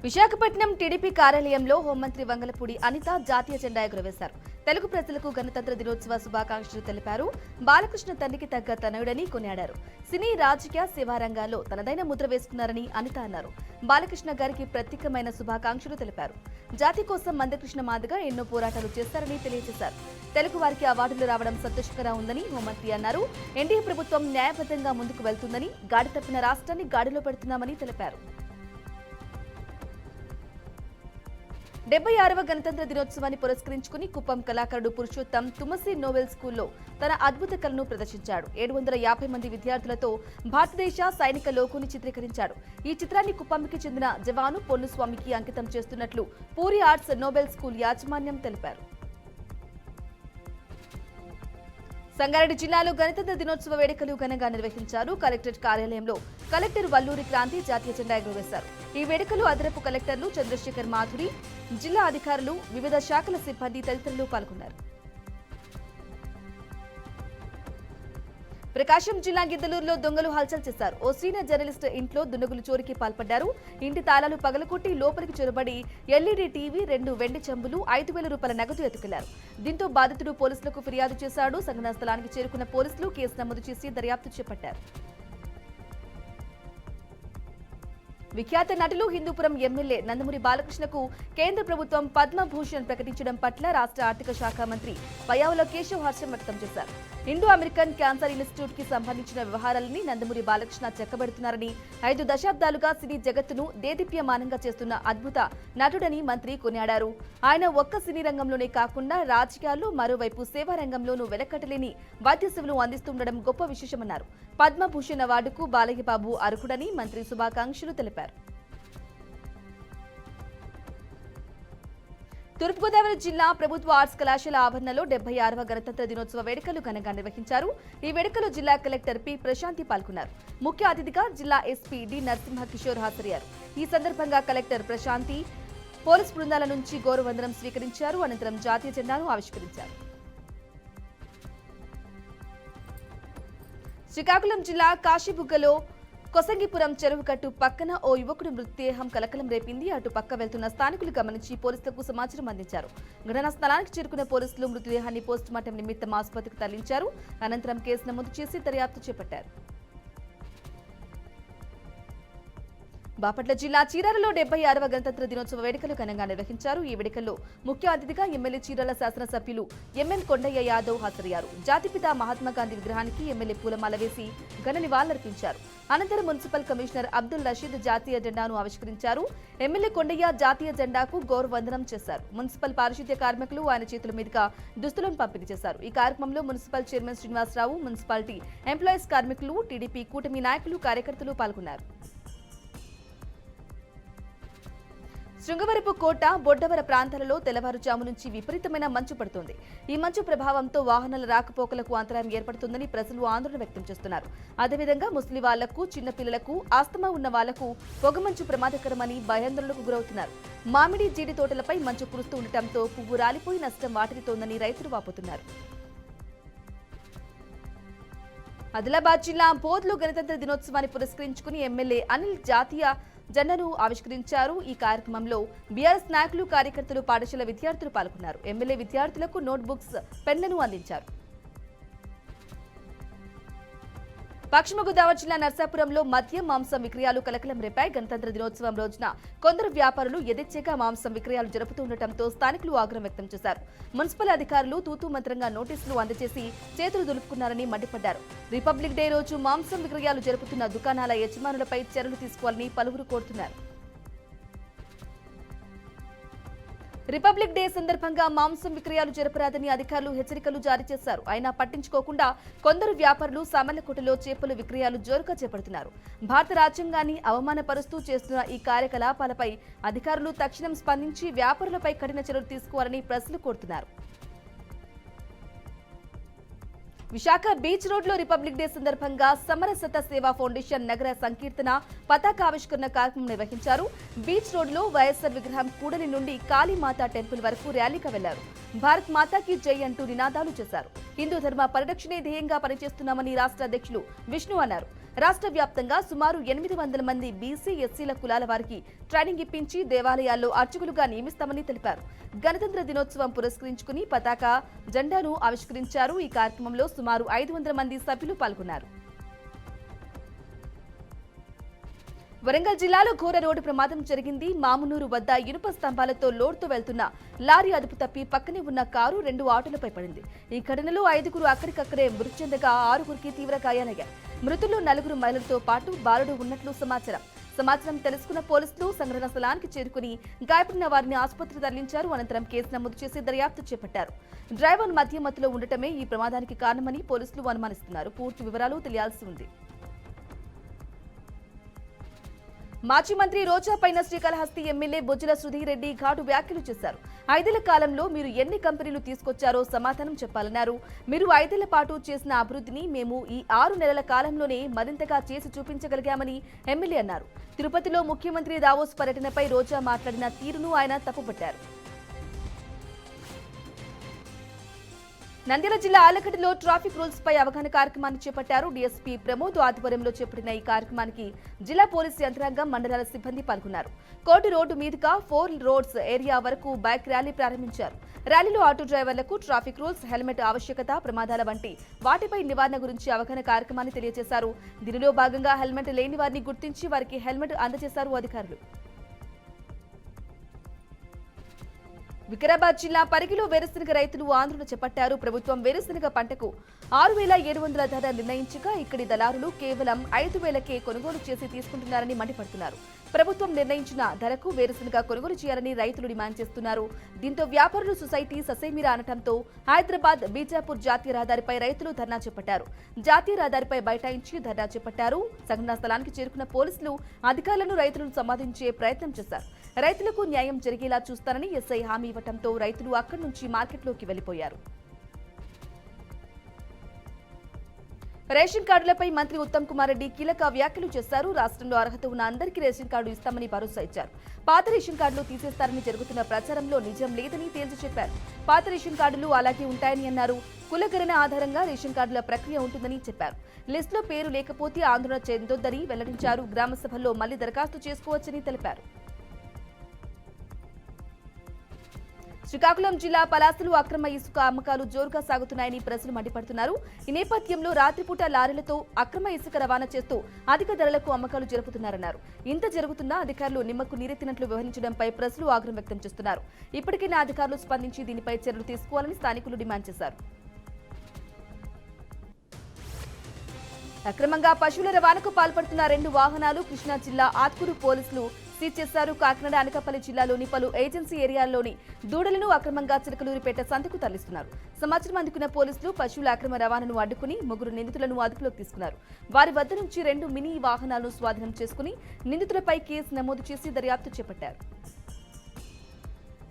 Visakhapatnam TDP కార్యాలయంలో హోంమంత్రి వంగలపూడి అనిత జాతీయ జెండా ఎగురవేశారు. తెలుగు ప్రజలకు గణతంత్ర దినోత్సవ శుభాకాంక్షలు తెలిపారు. బాలకృష్ణ తండ్రికి తగ్గ తనయుడని కొనియాడారు. సినీ రాజకీయ సేవా రంగాల్లో తనదైన ముద్ర వేసుకున్నారని అనిత అన్నారు. బాలకృష్ణ గారికి ప్రత్యేకమైన శుభాకాంక్షలు తెలిపారు. జాతి కోసం మందకృష్ణ మాదిగా ఎన్నో పోరాటాలు చేశారని తెలియజేశారు. తెలుగు వారికి అవార్డులు రావడం సంతోషకరంగా ఉందని హోంమంత్రి అన్నారు. ఎన్డీఏ ప్రభుత్వం న్యాయబద్ధంగా ముందుకు వెళ్తుందని, గాడి తప్పిన రాష్ట్రాన్ని గాడిలో పెడుతున్నామని తెలిపారు. 76వ గణతంత్ర దినోత్సవాన్ని పురస్కరించుకుని కుప్పం కళాకారుడు పురుషోత్తం తుమ్మసి నోవెల్ స్కూల్లో తన అద్భుత కళను ప్రదర్శించాడు. 750 మంది విద్యార్థులతో భారతదేశ సైనిక లోగోని చిత్రీకరించాడు. ఈ చిత్రాన్ని కుప్పంకి చెందిన జవాను పొన్నుస్వామికి అంకితం చేస్తున్నట్లు పూరి ఆర్ట్స్ నోబెల్ స్కూల్ యాజమాన్యం తెలిపారు. సంగారెడ్డి జిల్లాలో గణతంత్ర దినోత్సవ వేడుకలు ఘనంగా నిర్వహించారు. కలెక్టరేట్ కార్యాలయంలో కలెక్టర్ వల్లూరి క్రాంతి జాతీయ జెండా ఎగురవేశారు. ఈ వేడుకలు అదనపు కలెక్టర్లు చంద్రశేఖర్ మాధురి, జిల్లా అధికారులు, వివిధ శాఖల సిబ్బంది తదితరులు పాల్గొన్నారు. ప్రకాశం జిల్లా గిద్దలూరులో దొంగలు హల్చల్ చేశారు. ఓ సీనియర్ జర్నలిస్ట్ ఇంట్లో దుండగులు చోరీకి పాల్పడ్డారు. ఇంటి తాళాలు పగలకొట్టి లోపలికి చొరబడి ఎల్ఈడీ టీవీ, 2 వెండి చెంబులు, 5,000 రూపాయల నగదు ఎత్తుకెళ్లారు. దీంతో బాధితుడు పోలీసులకు ఫిర్యాదు చేశాడు. సంఘటనా స్థలానికి చేరుకున్న పోలీసులు కేసు నమోదు చేసి దర్యాప్తు చేపట్టారు. విఖ్యాత నటులు హిందూపురం ఎమ్మెల్యే నందమూరి బాలకృష్ణకు కేంద్ర ప్రభుత్వం పద్మభూషణ్ ప్రకటించడం పట్ల రాష్ట్ర ఆర్థిక శాఖ మంత్రి పయ్యావుల కేశవ్ హర్షం వ్యక్తం చేశారు. ఇండో అమెరికన్ క్యాన్సర్ ఇన్స్టిట్యూట్ కి సంబంధించిన వ్యవహారాలని నందమూరి బాలకృష్ణ చెక్కబెడుతున్నారని, 5 దశాబ్దాలుగా సినీ జగత్తును దేదీప్యమానంగా చేస్తున్న అద్భుత నటుడని మంత్రి కొనియాడారు. ఆయన ఒక్క సినీ రంగంలోనే కాకుండా రాజకీయాల్లో, మరోవైపు సేవా రంగంలోనూ వెలకట్టలేని వైద్య సేవలు అందిస్తుండడం గొప్ప విశేషమన్నారు. పద్మభూషణ్ అవార్డుకు బాలయ్య బాబు అర్హుడని మంత్రి శుభాకాంక్షలు తెలిపారు. తూర్పుగోదావరి జిల్లా ప్రభుత్వ ఆర్ట్స్ కళాశాల ఆవరణలో 76వ గణతంత్ర దినోత్సవ వేడుకలు ఘనంగా నిర్వహించారు. ఈ వేడుకలో జిల్లా కలెక్టర్ పి ప్రశాంతి పాల్గొన్నారు. ముఖ్య అతిథిగా జిల్లా ఎస్పీ డి నరసింహ కిషోర్ హాజరయ్యారు. ఈ సందర్భంగా కలెక్టర్ ప్రశాంతి పోలీస్ బృందాల నుంచి గౌరవవందనం స్వీకరించారు. అనంతరం జాతీయ జెండాను ఆవిష్కరించారు. శ్రీకాకుళం జిల్లా కాశీబుగ్గలో కొసంగిపురం చెరువుకట్టు పక్కన ఓ యువకుడి మృతదేహం కలకలం రేపింది. అటు పక్క వెళ్తున్న స్థానికులు గమనించి పోలీసులకు సమాచారం అందించారు. ఘటనా స్థలానికి చేరుకున్న పోలీసులు మృతదేహాన్ని పోస్టుమార్టం నిమిత్తం ఆసుపత్రికి తరలించారు. అనంతరం కేసు నమోదు చేసి దర్యాప్తు చేపట్టారు. బాపట్ల జిల్లా చీరాలలో 76వ గణతంత్ర దినోత్సవ వేడుకలు ఘనంగా నిర్వహించారు. ఈ వేడుకల్లో ముఖ్య అతిథిగా ఎమ్మెల్యే చీరాల శాసనసభ్యులు ఎంఎన్ కొండయ్య యాదవ్ హాజరయ్యారు. జాతిపిత మహాత్మాగాంధీ విగ్రహానికి ఎమ్మెల్యే పూలమాల వేసి ఘన నివాళులర్పించారు. అనంతరం మున్సిపల్ కమిషనర్ అబ్దుల్ రషీద్ జాతీయ జెండాను ఆవిష్కరించారు. ఎమ్మెల్యే కొండయ్య జాతీయ జెండాకు గౌరవవందనం చేశారు. మున్సిపల్ పారిశుద్ధ్య కార్మికులు ఆయన చేతుల మీదుగా దుస్తులను పంపిణీ చేశారు. ఈ కార్యక్రమంలో municipal chairman Srinivasarao, municipality employees కార్మికులు, టీడీపీ కూటమి నాయకులు, కార్యకర్తలు పాల్గొన్నారు. శృంగవరపు కోట, బొడ్డవర ప్రాంతాలలో తెల్లవారుజాము నుంచి విపరీతమైన మంచు పడుతోంది. ఈ మంచు ప్రభావంతో వాహనాల రాకపోకలకు అంతరాయం ఏర్పడుతుందని ప్రజలు ఆందోళన వ్యక్తం చేస్తున్నారు. అదేవిధంగా ముసలి వాళ్లకు, చిన్నపిల్లలకు, ఆస్తమా ఉన్న వాళ్లకు పొగమంచు ప్రమాదకరమని భయాందోళనకు గురవుతున్నారు. మామిడి, జీడి తోటలపై మంచు కురుస్తూ ఉండటంతో పువ్వు రాలిపోయి నష్టం వాటిల్లుతోందని రైతులు వాపోతున్నారు. ఆదిలాబాద్ జిల్లా బోధ్లో గణతంత్ర దినోత్సవాన్ని పురస్కరించుకుని ఎమ్మెల్యే అనిల్ జాతీయ జెండాను ఆవిష్కరించారు. ఈ కార్యక్రమంలో బీఆర్ఎస్ నాయకులు, కార్యకర్తలు, పాఠశాల విద్యార్థులు పాల్గొన్నారు. ఎమ్మెల్యే విద్యార్థులకు నోట్ బుక్స్, పెన్లను అందించారు. పశ్చిమ గోదావరి జిల్లా నర్సాపురంలో మద్యం, మాంసం విక్రయాలు కలకలం రేపాయి. గణతంత్ర దినోత్సవం రోజున కొందరు వ్యాపారులు యథేచ్ఛగా మాంసం విక్రయాలు జరుపుతుండటంతో స్థానికులు ఆగ్రహం వ్యక్తం చేశారు. మున్సిపల్ అధికారులు తూతూ మంత్రంగా నోటీసులు అందజేసి చేతులు దులుపుకున్నారని మండిపడ్డారు. రిపబ్లిక్ డే రోజు మాంసం విక్రయాలు జరుపుతున్న దుకాణాల యజమానులపై చర్యలు తీసుకోవాలని పలువురు కోరుతున్నారు. రిపబ్లిక్ డే సందర్భంగా మాంసం విక్రయాలు జరపరాదని అధికారులు హెచ్చరికలు జారీ చేశారు. అయినా పట్టించుకోకుండా కొందరు వ్యాపారులు సామర్లకోటలో చేపలు విక్రయాలు జోరుగా చేపడుతున్నారు. భారత రాజ్యాంగాన్ని అవమానపరుస్తూ చేస్తున్న ఈ కార్యకలాపాలపై అధికారులు తక్షణం స్పందించి వ్యాపారులపై కఠిన చర్యలు తీసుకోవాలని ప్రజలు కోరుతున్నారు. విశాఖ బీచ్ రోడ్ లో రిపబ్లిక్ డే సందర్భంగా సమరసత సేవా ఫౌండేషన్ నగర సంకీర్తన పతాకావిష్కరణ కార్యక్రమం నిర్వహించారు. బీచ్ రోడ్ లో వైఎస్ఆర్ విగ్రహం కూడలి నుండి కాళీమాత టెంపుల్ వరకు ర్యాలీగా వెళ్లారు. భారత్ మాతాకి జై అంటూ నినాదాలు చేశారు. హిందూ ధర్మ పరిరక్షణే ధ్యేయంగా పనిచేస్తున్నామని రాష్ట్ర అధ్యక్షులు విష్ణు అన్నారు. రాష్ట్ర వ్యాప్తంగా సుమారు 800 మంది బీసీ ఎస్సీల కులాల వారికి ట్రైనింగ్ ఇప్పించి దేవాలయాల్లో అర్చకులుగా నియమిస్తామని తెలిపారు. గణతంత్ర దినోత్సవం పురస్కరించుకుని పతాక జెండాను ఆవిష్కరించారు. ఈ కార్యక్రమంలో సుమారు 500 మంది సభ్యులు పాల్గొన్నారు. వరంగల్ జిల్లాలో ఘోర రోడ్డు ప్రమాదం జరిగింది. మామునూరు వద్ద ఇనుప స్తంభాలతో లోడ్తో వెళ్తున్న లారీ అదుపు తప్పి పక్కనే ఉన్న కారు 2 ఆటోలపై పడింది. ఈ ఘటనలో 5 అక్కడికక్కడే మృతి చెందగా 6 తీవ్ర గాయాలయ్యాయి. మృతుల్లో 4 మహిళలతో పాటు బాలుడు ఉన్నట్లు సమాచారం తెలుసుకున్న పోలీసులు సంఘటన స్థలానికి చేరుకుని గాయపడిన వారిని ఆసుపత్రికి తరలించారు. అనంతరం కేసు నమోదు చేసి దర్యాప్తు చేపట్టారు. డ్రైవర్ మధ్యమత్తులో ఉండటమే ఈ ప్రమాదానికి కారణమని పోలీసులు అనుమానిస్తున్నారు. పూర్తి వివరాలు తెలియాల్సి ఉంది. మాజీ మంత్రి రోజా పైన శ్రీకాళహస్తి ఎమ్మెల్యే బొజ్జల సుధీర్ రెడ్డి ఘాటు వ్యాఖ్యలు చేశారు. 5 ఏళ్ల కాలంలో మీరు ఎన్ని కంపెనీలు తీసుకొచ్చారో సమాధానం చెప్పాలన్నారు. మీరు 5 ఏళ్ల పాటు చేసిన అభివృద్ధిని మేము ఈ 6 నెలల కాలంలోనే మరింతగా చేసి చూపించగలిగామని ఎమ్మెల్యే అన్నారు. తిరుపతిలో ముఖ్యమంత్రి దావోస్ పర్యటనపై రోజా మాట్లాడిన తీరును ఆయన తప్పుపట్టారు. నంద్యాల జిల్లా ఆలగడ్డలో ట్రాఫిక్ రూల్స్ పై అవగాహన కార్యక్రమాన్ని చేపట్టారు. డీఎస్పీ ప్రమోద్ ఆధ్వర్యంలో చేపట్టిన ఈ కార్యక్రమానికి జిల్లా పోలీసు యంత్రాంగం, మండలాల సిబ్బంది పాల్గొన్నారు. కోటి రోడ్డు మీదుగా 4 రోడ్స్ ఏరియా వరకు బైక్ ర్యాలీ ప్రారంభించారు. ర్యాలీలో ఆటో డ్రైవర్లకు ట్రాఫిక్ రూల్స్, హెల్మెట్ ఆవశ్యకత, ప్రమాదాల వంటి వాటిపై నివారణ గురించి అవగాహన కార్యక్రమాన్ని తెలియజేశారు. దీనిలో భాగంగా హెల్మెట్ లేని వారిని గుర్తించి వారికి హెల్మెట్ అందజేశారు అధికారులు. వికారాబాద్ జిల్లా పరిగిలో వేరుశనగ రైతులు ఆందోళన చేపట్టారు. ప్రభుత్వం వేరుశనగ పంటకు 6,700 ధర నిర్ణయించగా ఇక్కడి దళారులు కేవలం 5,000కే కొనుగోలు చేసి తీసుకుంటున్నారని మండిపడుతున్నారు. ప్రభుత్వం నిర్ణయించిన ధరకు వేరుశనగ కొనుగోలు చేయాలని రైతులు డిమాండ్ చేస్తున్నారు. దీంతో వ్యాపారులు సొసైటీ ససేమిరా అనటంతో హైదరాబాద్ బీజాపూర్ జాతీయ రహదారిపై రైతులు ధర్నా చేపట్టారు. జాతీయ రహదారిపై బైఠాయించి ధర్నా చేపట్టారు. సంఘటనా స్థలానికి చేరుకున్న పోలీసులు అధికారులను రైతులను సమాధించే ప్రయత్నం చేశారు. రైతులకు న్యాయం జరిగేలా చూస్తారని ఎస్ఐ హామీ ఇవ్వడంతో రైతులు అక్కడి నుంచి మార్కెట్లోకి వెళ్లిపోయారు. రేషన్ కార్డులపై మంత్రి ఉత్తమ్ కుమార్ రెడ్డి కీలక వ్యాఖ్యలు చేశారు. రాష్ట్రంలో అర్హత ఉన్న అందరికీ రేషన్ కార్డు ఇస్తామని భరోసా ఇచ్చారు. పాత రేషన్ కార్డులు తీసేస్తారని జరుగుతున్న ప్రచారంలో నిజం లేదని తేల్చి చెప్పారు. పాత రేషన్ కార్డులు అలాగే ఉంటాయని అన్నారు. కులగణన ఆధారంగా రేషన్ కార్డుల ప్రక్రియ ఉంటుందని చెప్పారు. లిస్టులో పేరు లేకపోతే ఆందోళన చెందొద్దని వెల్లడించారు. గ్రామ సభల్లో మళ్లీ దరఖాస్తు చేసుకోవచ్చని తెలిపారు. శ్రీకాకుళం జిల్లా పలాసలో అక్రమ ఇసుక అమ్మకాలు జోరుగా సాగుతున్నాయని ప్రజలు మండిపడుతున్నారు. ఈ నేపథ్యంలో రాత్రిపూట లారీలతో అక్రమ ఇసుక రవాణా చేస్తూ అధిక ధరలకు అమ్మకాలు జరుపుతున్నారన్నారు. ఇంత జరుగుతున్నా అధికారులు నిమ్మకు నీరెత్తినట్లు వ్యవహరించడంపై ప్రజలు ఆగ్రహం వ్యక్తం చేస్తున్నారు. ఇప్పటికైనా అధికారులు స్పందించి దీనిపై చర్యలు తీసుకోవాలని స్థానికులు డిమాండ్ చేశారు. అక్రమంగా పశువుల రవాణాకు పాల్పడుతున్న 2 వాహనాలు కృష్ణా జిల్లా ఆత్కూరు పోలీసులు సీజ్ చేశారు. కాకినాడ, అనకాపల్లి జిల్లాలోని పలు ఏజెన్సీ ఏరియాల్లోని దూడలను అక్రమంగా చిలకలూరిపేట సంతకు తరలిస్తున్నారు. సమాచారం అందుకున్న పోలీసులు పశువుల అక్రమ రవాణాను అడ్డుకుని 3 నిందితులను అదుపులోకి తీసుకున్నారు. వారి వద్ద నుంచి 2 మినీ వాహనాలను స్వాధీనం చేసుకుని నిందితులపై కేసు నమోదు చేసి దర్యాప్తు చేపట్టారు.